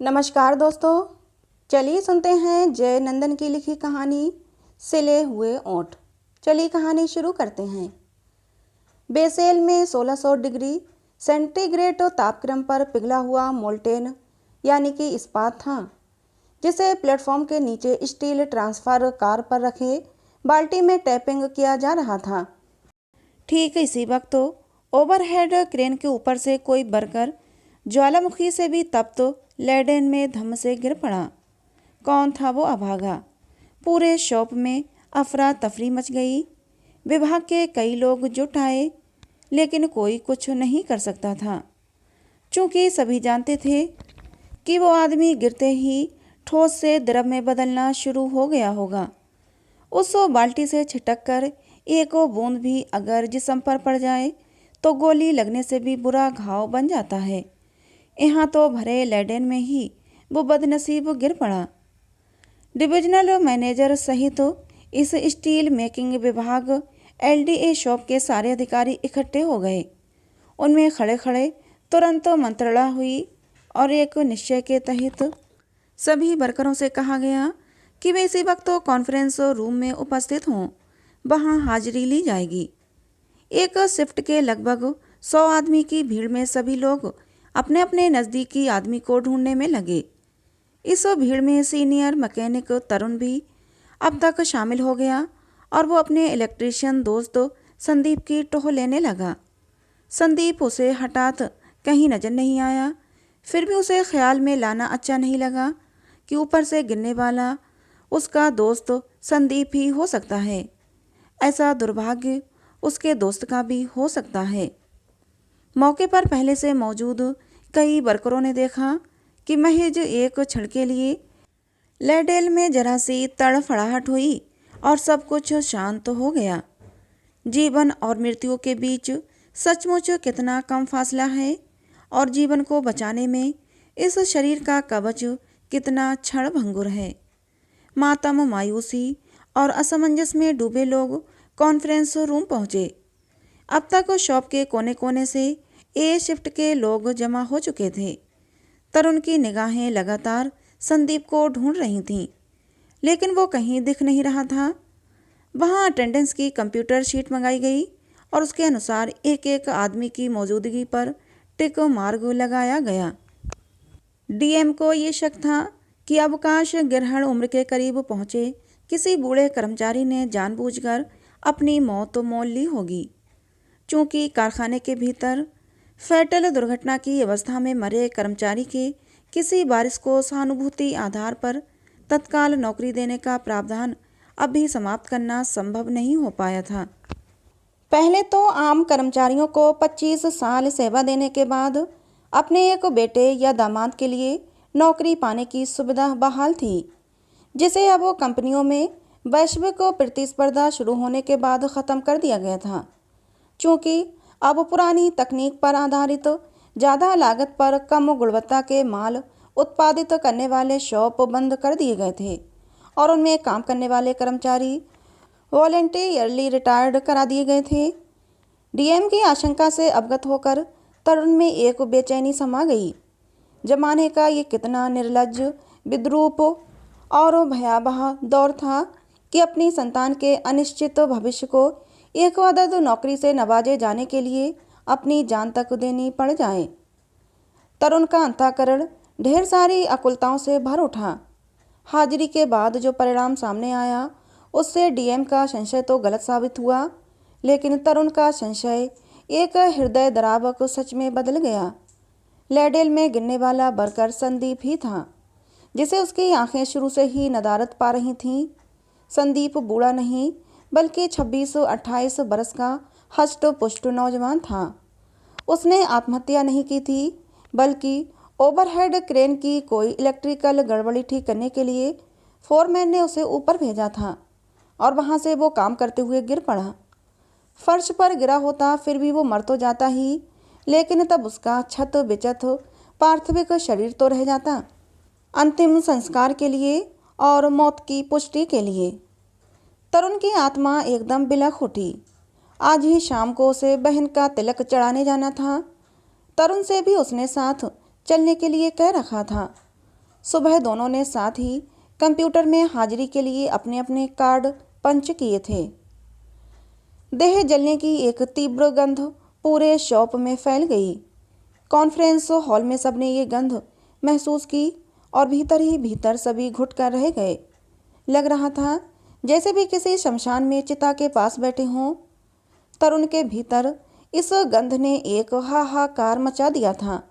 नमस्कार दोस्तों। चलिए सुनते हैं जय नंदन की लिखी कहानी सिले हुए ओंठ। चलिए कहानी शुरू करते हैं। बेसेल में 1600 डिग्री सेंटीग्रेड तापक्रम पर पिघला हुआ मोल्टेन यानी कि इस्पात था, जिसे प्लेटफॉर्म के नीचे स्टील ट्रांसफर कार पर रखे बाल्टी में टैपिंग किया जा रहा था। ठीक इसी वक्त ओवरहेड क्रेन के ऊपर से कोई वर्कर ज्वालामुखी से भी तप्त लेडेन में धम्म से गिर पड़ा। कौन था वो अभागा? पूरे शॉप में अफरा तफरी मच गई। विभाग के कई लोग जुट आए, लेकिन कोई कुछ नहीं कर सकता था, चूँकि सभी जानते थे कि वो आदमी गिरते ही ठोस से द्रव में बदलना शुरू हो गया होगा। उस बाल्टी से छिटक कर एक बूंद भी अगर जिस्म पर पड़ जाए तो गोली लगने से भी बुरा घाव बन जाता है। यहाँ तो भरे लेडेन में ही वो बदनसीब गिर पड़ा। डिविजनल मैनेजर सहित इस स्टील मेकिंग विभाग एलडीए शॉप के सारे अधिकारी इकट्ठे हो गए। उनमें खड़े खड़े तुरंत मंत्रणा हुई और एक निश्चय के तहत सभी वर्करों से कहा गया कि वे इसी वक्त कॉन्फ्रेंस रूम में उपस्थित हों। वहाँ हाजिरी ली जाएगी। एक शिफ्ट के लगभग 100 आदमी की भीड़ में सभी लोग अपने अपने नज़दीकी आदमी को ढूंढने में लगे। इस भीड़ में सीनियर मैकेनिक तरुण भी अब तक शामिल हो गया और वो अपने इलेक्ट्रीशियन दोस्त संदीप की टोह लेने लगा। संदीप उसे हठात कहीं नजर नहीं आया, फिर भी उसे ख्याल में लाना अच्छा नहीं लगा कि ऊपर से गिरने वाला उसका दोस्त संदीप ही हो सकता है। ऐसा दुर्भाग्य उसके दोस्त का भी हो सकता है। मौके पर पहले से मौजूद कई वर्करों ने देखा कि महज एक क्षण के लिए लेडेल में जरा सी तड़फड़ाहट हुई और सब कुछ शांत हो गया। जीवन और मृत्यु के बीच सचमुच कितना कम फासला है और जीवन को बचाने में इस शरीर का कवच कितना क्षण भंगुर है। मातम, मायूसी और असमंजस में डूबे लोग कॉन्फ्रेंस रूम पहुँचे। अब तक शॉप के कोने कोने से ए शिफ्ट के लोग जमा हो चुके थे। तरुण की निगाहें लगातार संदीप को ढूंढ रही थीं, लेकिन वो कहीं दिख नहीं रहा था। वहाँ अटेंडेंस की कंप्यूटर शीट मंगाई गई और उसके अनुसार एक एक आदमी की मौजूदगी पर टिक मार्ग लगाया गया। डीएम को ये शक था कि अवकाश ग्रहण उम्र के करीब पहुँचे किसी बूढ़े कर्मचारी ने जानबूझकर अपनी मौत मोल ली होगी। चूँकि कारखाने के भीतर फैटल दुर्घटना की अवस्था में मरे कर्मचारी के किसी वारिस को सहानुभूति आधार पर तत्काल नौकरी देने का प्रावधान अब भी समाप्त करना संभव नहीं हो पाया था। पहले तो आम कर्मचारियों को 25 साल सेवा देने के बाद अपने एक बेटे या दामाद के लिए नौकरी पाने की सुविधा बहाल थी, जिसे अब कंपनियों में वैश्विक प्रतिस्पर्धा शुरू होने के बाद ख़त्म कर दिया गया था। चूँकि अब पुरानी तकनीक पर आधारित ज़्यादा लागत पर कम गुणवत्ता के माल उत्पादित करने वाले शॉप बंद कर दिए गए थे और उनमें काम करने वाले कर्मचारी वॉलंटियरली रिटायर्ड करा दिए गए थे। डीएम की आशंका से अवगत होकर तरुण में एक बेचैनी समा गई। जमाने का ये कितना निर्लज्ज, विद्रूप और भयावह दौर था कि अपनी संतान के अनिश्चित भविष्य को एक अदद नौकरी से नवाजे जाने के लिए अपनी जान तक देनी पड़ जाए। तरुण का अंतःकरण ढेर सारी अकुलताओं से भर उठा। हाजिरी के बाद जो परिणाम सामने आया उससे डीएम का संशय तो गलत साबित हुआ, लेकिन तरुण का संशय एक हृदय द्रावक सच में बदल गया। लेडेल में गिरने वाला वर्कर संदीप ही था, जिसे उसकी आंखें शुरू से ही नदारत पा रही थीं। संदीप बूढ़ा नहीं बल्कि 26-28 बरस का हष्ट पुष्ट नौजवान था। उसने आत्महत्या नहीं की थी, बल्कि ओवरहेड क्रेन की कोई इलेक्ट्रिकल गड़बड़ी ठीक करने के लिए फोरमैन ने उसे ऊपर भेजा था और वहां से वो काम करते हुए गिर पड़ा। फर्श पर गिरा होता फिर भी वो मर तो जाता ही, लेकिन तब उसका छत बिचत पार्थिविक शरीर तो रह जाता, अंतिम संस्कार के लिए और मौत की पुष्टि के लिए। तरुण की आत्मा एकदम बिलख उठी। आज ही शाम को उसे बहन का तिलक चढ़ाने जाना था। तरुण से भी उसने साथ चलने के लिए कह रखा था। सुबह दोनों ने साथ ही कंप्यूटर में हाजिरी के लिए अपने अपने कार्ड पंच किए थे। देह जलने की एक तीव्र गंध पूरे शॉप में फैल गई। कॉन्फ्रेंस हॉल में सबने ये गंध महसूस की और भीतर ही भीतर सभी घुट कर रह गए। लग रहा था जैसे भी किसी शमशान में चिता के पास बैठे हों। तरुण के भीतर इस गंध ने एक हाहाकार मचा दिया था।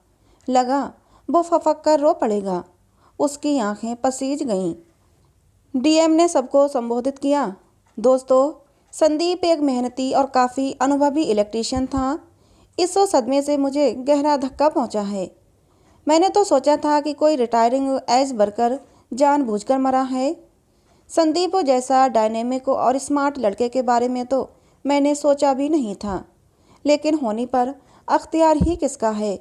लगा वो फफक कर रो पड़ेगा। उसकी आंखें पसीज गईं। डीएम ने सबको संबोधित किया। दोस्तों, संदीप एक मेहनती और काफ़ी अनुभवी इलेक्ट्रीशियन था। इस सदमे से मुझे गहरा धक्का पहुंचा है। मैंने तो सोचा था कि कोई रिटायरिंग एज वर्कर जानबूझकर मरा है। संदीप जैसा डायनेमिक और स्मार्ट लड़के के बारे में तो मैंने सोचा भी नहीं था, लेकिन होने पर अख्तियार ही किसका है।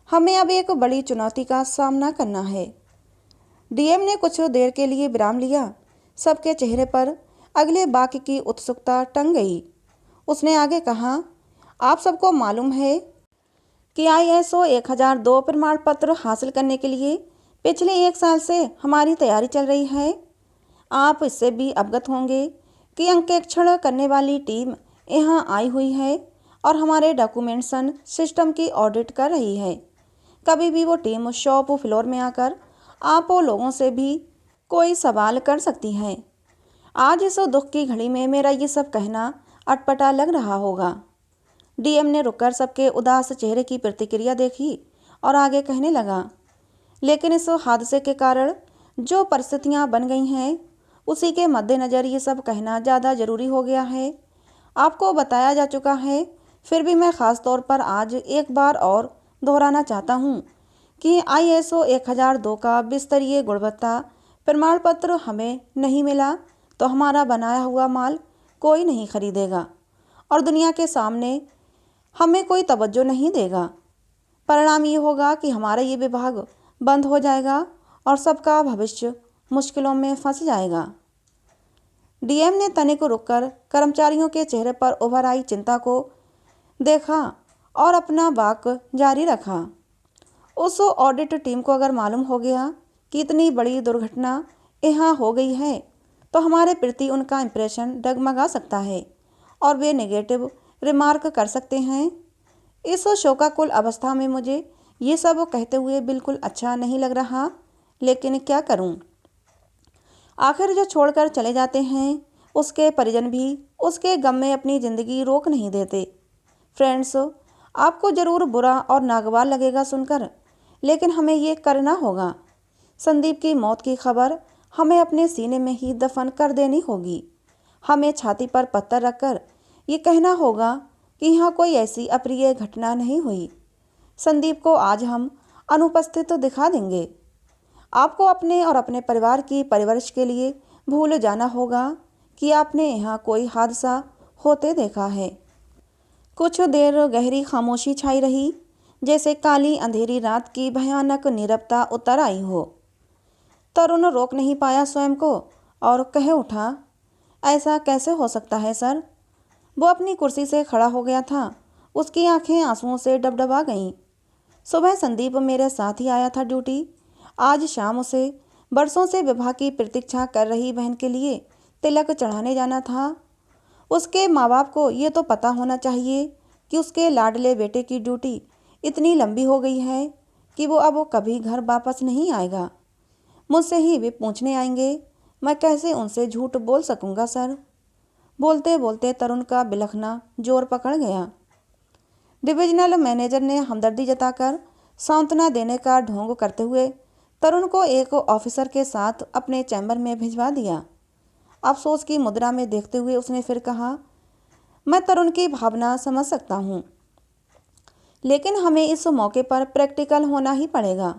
हमें अब एक बड़ी चुनौती का सामना करना है। डीएम ने कुछ देर के लिए विराम लिया। सबके चेहरे पर अगले वाक्य की उत्सुकता टंग गई। उसने आगे कहा, आप सबको मालूम है कि ISO 1002 प्रमाण पत्र हासिल करने के लिए पिछले 1 साल से हमारी तैयारी चल रही है। आप इससे भी अवगत होंगे कि अंकेक्षण करने वाली टीम यहाँ आई हुई है और हमारे डॉक्यूमेंटेशन सिस्टम की ऑडिट कर रही है। कभी भी वो टीम शॉप फ्लोर में आकर आप लोगों से भी कोई सवाल कर सकती है। आज इस दुख की घड़ी में मेरा ये सब कहना अटपटा लग रहा होगा। डीएम ने रुककर सबके उदास चेहरे की प्रतिक्रिया देखी और आगे कहने लगा, लेकिन इस हादसे के कारण जो परिस्थितियां बन गई हैं, उसी के मद्देनज़र ये सब कहना ज़्यादा ज़रूरी हो गया है। आपको बताया जा चुका है, फिर भी मैं ख़ास तौर पर आज एक बार और दोहराना चाहता हूँ कि ISO 1002 का विस्तरीय गुणवत्ता प्रमाण पत्र हमें नहीं मिला तो हमारा बनाया हुआ माल कोई नहीं खरीदेगा और दुनिया के सामने हमें कोई तवज्जो नहीं देगा। परिणाम ये होगा कि हमारा ये विभाग बंद हो जाएगा और सबका भविष्य मुश्किलों में फंस जाएगा। डीएम ने तनिक रुककर कर्मचारियों के चेहरे पर उभर आई चिंता को देखा और अपना वाक जारी रखा। उस ऑडिट टीम को अगर मालूम हो गया कि इतनी बड़ी दुर्घटना यहाँ हो गई है तो हमारे प्रति उनका इम्प्रेशन डगमगा सकता है और वे नेगेटिव रिमार्क कर सकते हैं। इस शोकाकुल अवस्था में मुझे ये सब कहते हुए बिल्कुल अच्छा नहीं लग रहा, लेकिन क्या करूं? आखिर जो छोड़कर चले जाते हैं उसके परिजन भी उसके गम में अपनी ज़िंदगी रोक नहीं देते। फ्रेंड्स, आपको ज़रूर बुरा और नागवार लगेगा सुनकर, लेकिन हमें ये करना होगा। संदीप की मौत की खबर हमें अपने सीने में ही दफन कर देनी होगी। हमें छाती पर पत्थर रखकर ये कहना होगा कि यहाँ कोई ऐसी अप्रिय घटना नहीं हुई। संदीप को आज हम अनुपस्थित दिखा देंगे। आपको अपने और अपने परिवार की परवरिश के लिए भूल जाना होगा कि आपने यहाँ कोई हादसा होते देखा है। कुछ देर गहरी खामोशी छाई रही, जैसे काली अंधेरी रात की भयानक नीरवता उतर आई हो। तरुण रोक नहीं पाया स्वयं को और कह उठा, ऐसा कैसे हो सकता है सर? वो अपनी कुर्सी से खड़ा हो गया था। उसकी आंखें आंसुओं से डबडबा गईं। सुबह संदीप मेरे साथ ही आया था ड्यूटी। आज शाम उसे बरसों से विवाह की प्रतीक्षा कर रही बहन के लिए तिलक चढ़ाने जाना था। उसके माँ बाप को ये तो पता होना चाहिए कि उसके लाडले बेटे की ड्यूटी इतनी लंबी हो गई है कि वो अब कभी घर वापस नहीं आएगा। मुझसे ही वे पूछने आएंगे। मैं कैसे उनसे झूठ बोल सकूंगा सर? बोलते बोलते तरुण का बिलखना जोर पकड़ गया। डिविजनल मैनेजर ने हमदर्दी जताकर सांत्वना देने का ढोंग करते हुए तरुण को एक ऑफिसर के साथ अपने चैम्बर में भिजवा दिया। अफसोस की मुद्रा में देखते हुए उसने फिर कहा, मैं तरुण की भावना समझ सकता हूँ, लेकिन हमें इस मौके पर प्रैक्टिकल होना ही पड़ेगा।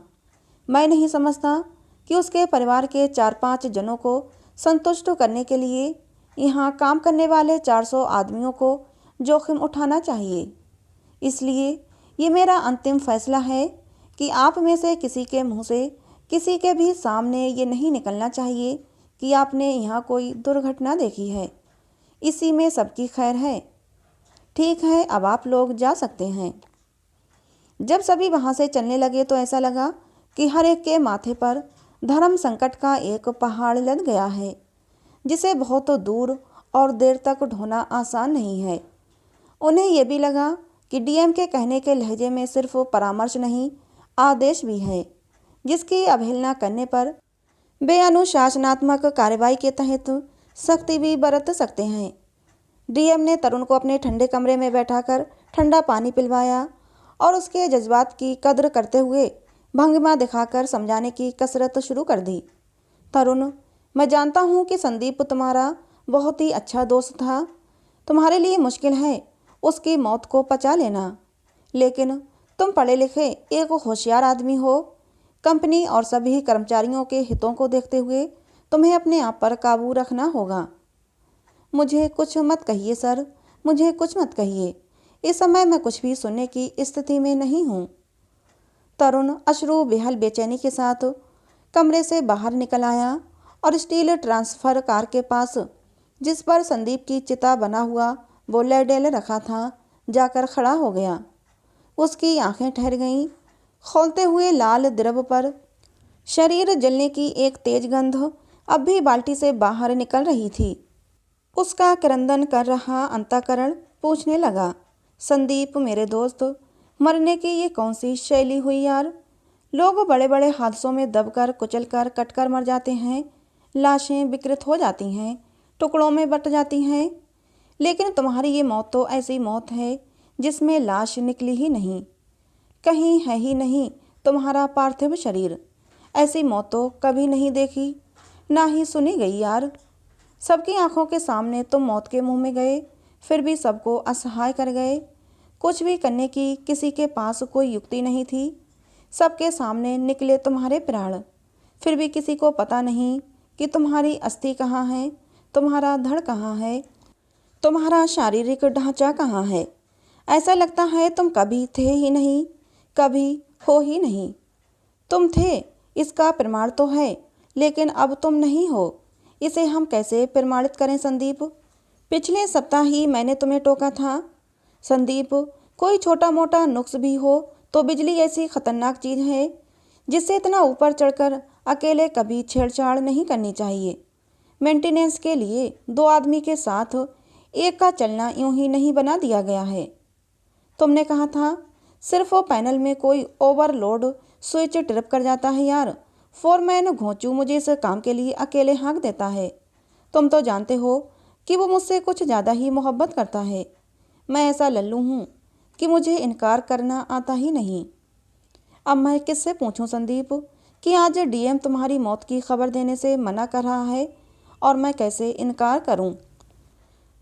मैं नहीं समझता कि उसके परिवार के 4-5 जनों को संतुष्ट करने के लिए यहाँ काम करने वाले 400 आदमियों को जोखिम उठाना चाहिए। इसलिए ये मेरा अंतिम फैसला है कि आप में से किसी के मुंह से किसी के भी सामने ये नहीं निकलना चाहिए कि आपने यहाँ कोई दुर्घटना देखी है। इसी में सबकी खैर है। ठीक है, अब आप लोग जा सकते हैं। जब सभी वहाँ से चलने लगे तो ऐसा लगा कि हर एक के माथे पर धर्म संकट का एक पहाड़ लद गया है जिसे बहुत दूर और देर तक ढोना आसान नहीं है। उन्हें यह भी लगा कि डीएम के कहने के लहजे में सिर्फ परामर्श नहीं, आदेश भी है, जिसकी अवहेलना करने पर वे अनुशासनात्मक कार्रवाई के तहत सख्ती भी बरत सकते हैं। डीएम ने तरुण को अपने ठंडे कमरे में बैठाकर ठंडा पानी पिलवाया और उसके जज्बात की कद्र करते हुए भंगिमा दिखाकर समझाने की कसरत शुरू कर दी। तरुण, मैं जानता हूँ कि संदीप तुम्हारा बहुत ही अच्छा दोस्त था। तुम्हारे लिए मुश्किल है उसकी मौत को पचा लेना, लेकिन तुम पढ़े लिखे एक होशियार आदमी हो। कंपनी और सभी कर्मचारियों के हितों को देखते हुए तुम्हें अपने आप पर काबू रखना होगा। मुझे कुछ मत कहिए सर, मुझे कुछ मत कहिए। इस समय मैं कुछ भी सुनने की स्थिति में नहीं हूँ। तरुण अश्रु बेहल बेचैनी के साथ कमरे से बाहर निकल आया और स्टील ट्रांसफर कार के पास, जिस पर संदीप की चिता बना हुआ वो लैडेल रखा था, जाकर खड़ा हो गया। उसकी आंखें ठहर गईं। खौलते हुए लाल द्रव पर शरीर जलने की एक तेज गंध अब भी बाल्टी से बाहर निकल रही थी। उसका क्रंदन कर रहा अंतःकरण पूछने लगा, संदीप मेरे दोस्त, मरने की ये कौन सी शैली हुई यार? लोग बड़े बड़े हादसों में दबकर कुचलकर कटकर मर जाते हैं, लाशें विकृत हो जाती हैं, टुकड़ों में बट जाती हैं, लेकिन तुम्हारी ये मौत तो ऐसी मौत है जिसमें लाश निकली ही नहीं, कहीं है ही नहीं तुम्हारा पार्थिव शरीर। ऐसी मौत तो कभी नहीं देखी, ना ही सुनी गई यार। सबकी आंखों के सामने तुम मौत के मुंह में गए, फिर भी सबको असहाय कर गए। कुछ भी करने की किसी के पास कोई युक्ति नहीं थी। सबके सामने निकले तुम्हारे प्राण, फिर भी किसी को पता नहीं कि तुम्हारी अस्थि कहाँ है, तुम्हारा धड़ कहाँ है, तुम्हारा शारीरिक ढांचा कहाँ है। ऐसा लगता है तुम कभी थे ही नहीं, कभी हो ही नहीं। तुम थे इसका प्रमाण तो है, लेकिन अब तुम नहीं हो। इसे हम कैसे प्रमाणित करें संदीप? पिछले सप्ताह ही मैंने तुम्हें टोका था। संदीप, कोई छोटा मोटा नुक्स भी हो तो बिजली ऐसी खतरनाक चीज़ है जिससे इतना ऊपर चढ़कर अकेले कभी छेड़छाड़ नहीं करनी चाहिए। मेंटेनेंस के लिए दो आदमी के साथ एक का चलना यूं ही नहीं बना दिया गया है। तुमने कहा था सिर्फ वो पैनल में कोई ओवरलोड स्विच ट्रिप कर जाता है यार। फोरमैन घोंचू मुझे इस काम के लिए अकेले हाँक देता है। तुम तो जानते हो कि वो मुझसे कुछ ज़्यादा ही मोहब्बत करता है। मैं ऐसा लल्लू हूँ कि मुझे इनकार करना आता ही नहीं। अब मैं किससे पूछूं संदीप कि आज डीएम तुम्हारी मौत की खबर देने से मना कर रहा है और मैं कैसे इनकार करूं?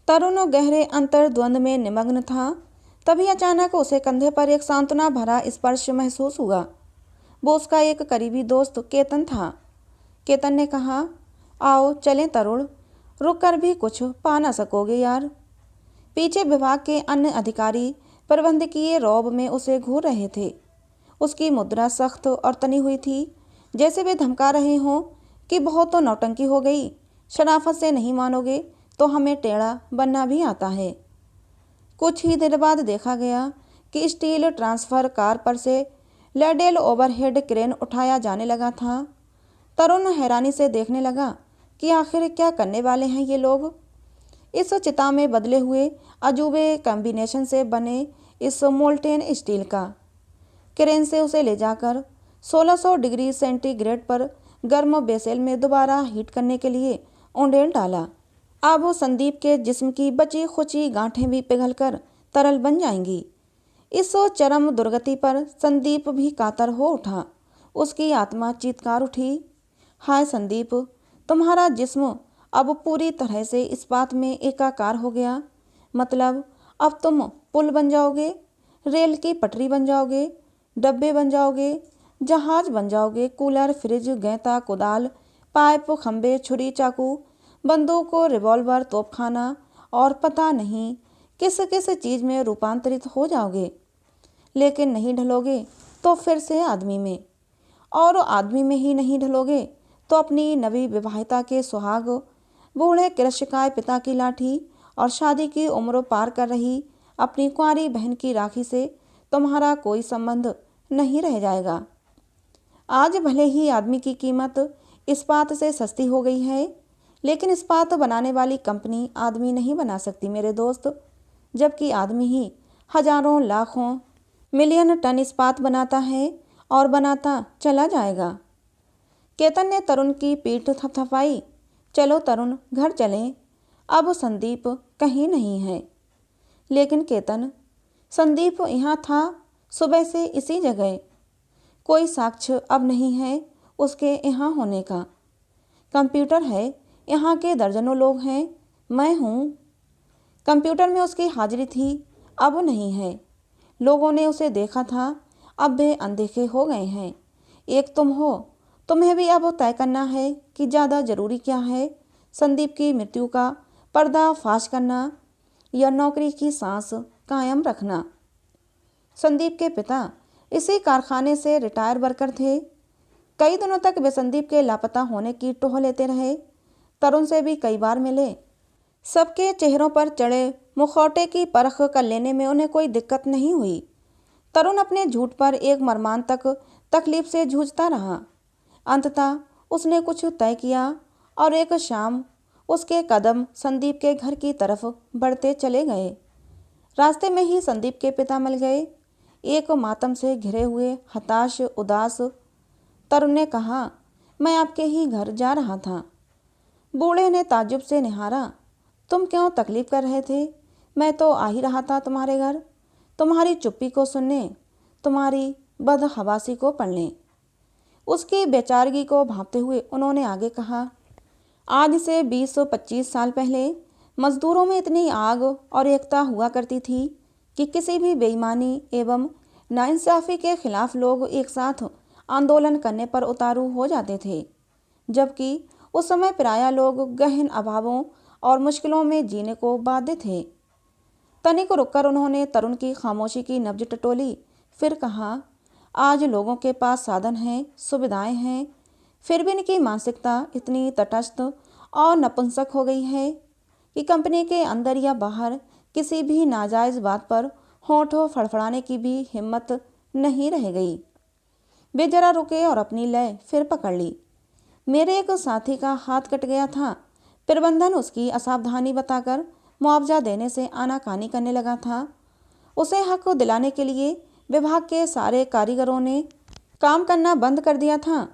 तरुण गहरे अंतर्द्वंद में निमग्न था। तभी अचानक उसे कंधे पर एक सांत्वना भरा स्पर्श महसूस हुआ। वो उसका एक करीबी दोस्त केतन था। केतन ने कहा, आओ चलें तरुण, रुक कर भी कुछ पा ना सकोगे यार। पीछे विभाग के अन्य अधिकारी प्रबंधकीय रौब में उसे घूर रहे थे। उसकी मुद्रा सख्त और तनी हुई थी, जैसे वे धमका रहे हों कि बहुत तो नौटंकी हो गई, शराफत से नहीं मानोगे तो हमें टेढ़ा बनना भी आता है। कुछ ही देर बाद देखा गया कि स्टील ट्रांसफर कार पर से लैडेल ओवरहेड क्रेन उठाया जाने लगा था। तरुण हैरानी से देखने लगा कि आखिर क्या करने वाले हैं ये लोग। इस चिता में बदले हुए अजूबे कॉम्बिनेशन से बने इस मोल्टेन स्टील का क्रेन से उसे ले जाकर 1600 डिग्री सेंटीग्रेड पर गर्म बेसेल में दोबारा हीट करने के लिए उंडेल डाला। अब संदीप के जिस्म की बची खुची गांठें भी पिघलकर तरल बन जाएंगी। इस चरम दुर्गति पर संदीप भी कातर हो उठा। उसकी आत्मा चीत्कार उठी, हाय संदीप, तुम्हारा जिस्म अब पूरी तरह से इस बात में एकाकार हो गया। मतलब अब तुम पुल बन जाओगे, रेल की पटरी बन जाओगे, डब्बे बन जाओगे, जहाज बन जाओगे, कूलर, फ्रिज, गैंता, कुदाल, पाइप, खंबे, छुरी, चाकू, बंदूक, रिवॉल्वर, तोपखाना और पता नहीं किस किस चीज़ में रूपांतरित हो जाओगे। लेकिन नहीं ढलोगे तो फिर से आदमी में, और आदमी में ही नहीं ढलोगे तो अपनी नवी विवाहिता के सुहाग, बूढ़े कृषकाय पिता की लाठी और शादी की उम्र पार कर रही अपनी कुंवारी बहन की राखी से तुम्हारा कोई संबंध नहीं रह जाएगा। आज भले ही आदमी की कीमत इस्पात से सस्ती हो गई है, लेकिन इस्पात बनाने वाली कंपनी आदमी नहीं बना सकती मेरे दोस्त। जबकि आदमी ही हजारों लाखों मिलियन टन इस्पात बनाता है और बनाता चला जाएगा। केतन ने तरुण की पीठ थपथपाई। चलो तरुण, घर चलें, अब संदीप कहीं नहीं है। लेकिन केतन, संदीप यहाँ था सुबह से इसी जगह। कोई साक्ष्य अब नहीं है उसके यहाँ होने का। कंप्यूटर है, यहाँ के दर्जनों लोग हैं, मैं हूँ। कंप्यूटर में उसकी हाजिरी थी, अब नहीं है। लोगों ने उसे देखा था, अब वे अनदेखे हो गए हैं। एक तुम हो, तुम्हें भी अब तय करना है कि ज़्यादा ज़रूरी क्या है, संदीप की मृत्यु का पर्दाफाश करना या नौकरी की सांस कायम रखना। संदीप के पिता इसी कारखाने से रिटायर वर्कर थे। कई दिनों तक वे संदीप के लापता होने की टोह लेते रहे। तरुण से भी कई बार मिले। सबके चेहरों पर चढ़े मुखौटे की परख कर लेने में उन्हें कोई दिक्कत नहीं हुई। तरुण अपने झूठ पर एक मर्मांतक तकलीफ से जूझता रहा। अंततः उसने कुछ तय किया और एक शाम उसके कदम संदीप के घर की तरफ बढ़ते चले गए। रास्ते में ही संदीप के पिता मिल गए, एक मातम से घिरे हुए, हताश, उदास। तरुण ने कहा, मैं आपके ही घर जा रहा था। बूढ़े ने ताज्जुब से निहारा। तुम क्यों तकलीफ कर रहे थे? मैं तो आ ही रहा था तुम्हारे घर, तुम्हारी चुप्पी को सुनने, तुम्हारी बदहवासी को पढ़ने। उसकी बेचारगी को भांपते हुए उन्होंने आगे कहा, आज से 20-25 साल पहले मजदूरों में इतनी आग और एकता हुआ करती थी कि किसी भी बेईमानी एवं नाइंसाफ़ी के खिलाफ लोग एक साथ आंदोलन करने पर उतारू हो जाते थे। जबकि उस समय पराया लोग गहन अभावों और मुश्किलों में जीने को बाध्य थे। तनिक रुककर उन्होंने तरुण की खामोशी की नब्ज टटोली, फिर कहा, आज लोगों के पास साधन हैं, सुविधाएं हैं, फिर भी इनकी मानसिकता इतनी तटस्थ और नपुंसक हो गई है कि कंपनी के अंदर या बाहर किसी भी नाजायज़ बात पर होंठों फड़फड़ाने की भी हिम्मत नहीं रह गई। वे जरा रुके और अपनी लय फिर पकड़ ली। मेरे एक साथी का हाथ कट गया था। प्रबंधन उसकी असावधानी बताकर मुआवजा देने से आनाकानी करने लगा था। उसे हक दिलाने के लिए विभाग के सारे कारीगरों ने काम करना बंद कर दिया था।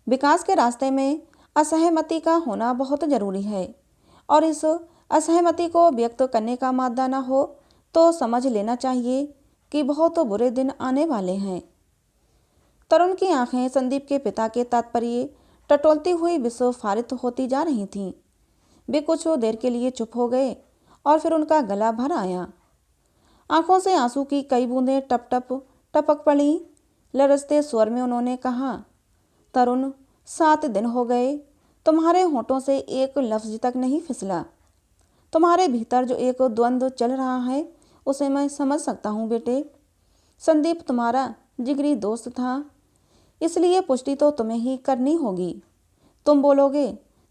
विकास के रास्ते में असहमति का होना बहुत ज़रूरी है और इस असहमति को व्यक्त करने का मादा न हो तो समझ लेना चाहिए कि बहुत बुरे दिन आने वाले हैं। तरुण की आंखें संदीप के पिता के तात्पर्य टटोलती हुई विस्फारित होती जा रही थीं। वे कुछ देर के लिए चुप हो गए और फिर उनका गला भर आया। आंखों से आंसू की कई बूंदें टप टप टपक पड़ी। लरजते स्वर में उन्होंने कहा, तरुण, 7 दिन हो गए, तुम्हारे होंठों से एक लफ्ज तक नहीं फिसला। तुम्हारे भीतर जो एक द्वंद्व चल रहा है उसे मैं समझ सकता हूँ बेटे। संदीप तुम्हारा जिगरी दोस्त था, इसलिए पुष्टि तो तुम्हें ही करनी होगी। तुम बोलोगे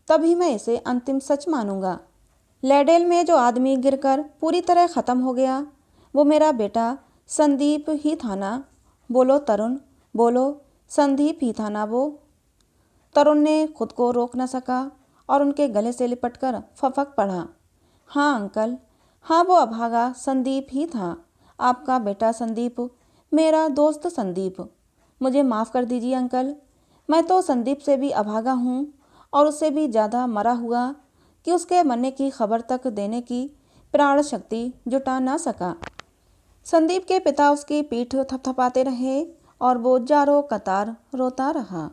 तभी मैं इसे अंतिम सच मानूंगा। लैडेल में जो आदमी गिरकर पूरी तरह ख़त्म हो गया वो मेरा बेटा संदीप ही था ना? बोलो तरुण, बोलो, संदीप ही था ना वो? तरुण ने खुद को रोक न सका और उनके गले से लिपटकर फपक पड़ा। हाँ अंकल, हाँ, वो अभागा संदीप ही था, आपका बेटा संदीप, मेरा दोस्त संदीप। मुझे माफ़ कर दीजिए अंकल, मैं तो संदीप से भी अभागा हूँ और उससे भी ज़्यादा मरा हुआ कि उसके मरने की खबर तक देने की प्राण शक्ति जुटा ना सका। संदीप के पिता उसकी पीठ थपथपाते रहे और वो जारो कतार रोता रहा।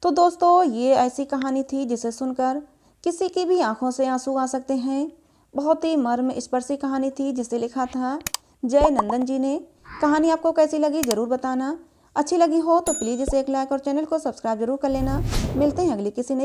तो दोस्तों, ये ऐसी कहानी थी जिसे सुनकर किसी की भी आंखों से आंसू आ सकते हैं। बहुत ही मर्म स्पर्शी कहानी थी जिसे लिखा था जय नंदन जी ने। कहानी आपको कैसी लगी ज़रूर बताना। अच्छी लगी हो तो प्लीज़ इसे एक लाइक और चैनल को सब्सक्राइब जरूर कर लेना। मिलते हैं अगली किसी नई